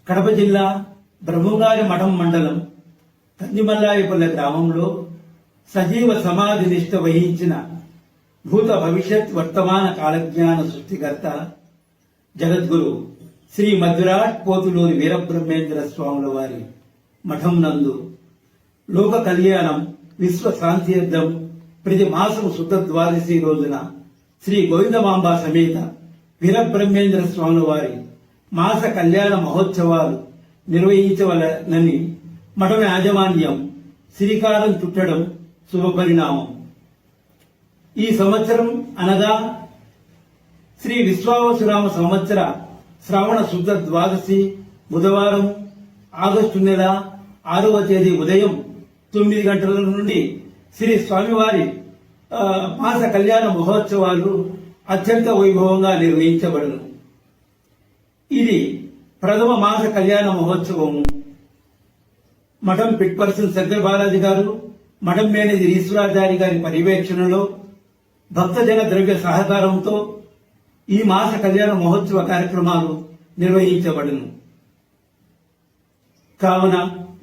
కడప జిల్లా బ్రహ్మంగారి మఠం మండలం కందిమల్లాయపల్లె గ్రామంలో సజీవ సమాధి నిష్ఠ వహించిన భూత భవిష్యత్ వర్తమాన కాలజ్ఞాన సృష్టికర్త జగద్గురు శ్రీ మధురాట్ పోతులూరి వీరబ్రహ్మేంద్ర స్వాముల వారి మఠం నందు లోక కళ్యాణం విశ్వ శాంత్యర్థం ప్రతి మాసం శుద్ధ ద్వాదశి రోజున శ్రీ గోవిందమాంబ సమేత వీరబ్రహ్మేంద్ర స్వాముల వారి మాస కళ్యాణ మహోత్సవాలు నిర్వహించవలనని మఠం యాజమాన్యం శ్రీకారం చుట్టడం శుభపరిణామం. ఈ సంవత్సరం అనగా శ్రీ విశ్వావసునామ సంవత్సర శ్రావణ శుద్ధ ద్వాదశి బుధవారం ఆగస్టు నెల 6వ తేదీ ఉదయం 9 గంటల నుండి శ్రీ స్వామివారి మాస కళ్యాణ మహోత్సవాలు అత్యంత వైభవంగా నిర్వహించబడును. ఇది ప్రథమ మాస కళ్యాణ మహోత్సవం. మఠం పిట్ పర్సన్ శంకర్ బాలాజీ గారు, మఠం మేనేజర్ ఈశ్వరాచారి గారి పర్యవేక్షణలో భక్తజన ద్రవ్య సహకారంతో ఈ మాస కళ్యాణ మహోత్సవ కార్యక్రమాలు నిర్వహించబడును. కావున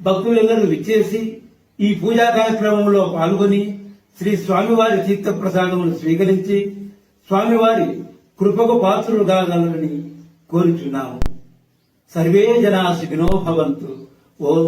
భక్తులందరూ విచ్చేసి ఈ పూజా కార్యక్రమంలో పాల్గొని శ్రీ స్వామివారి తీర్థ ప్రసాదములు స్వీకరించి స్వామివారి కృపకు పాత్రులు కాగలరని కోరుచున్నాము. సర్వే జనా సుఖినో భవంతు. ఓం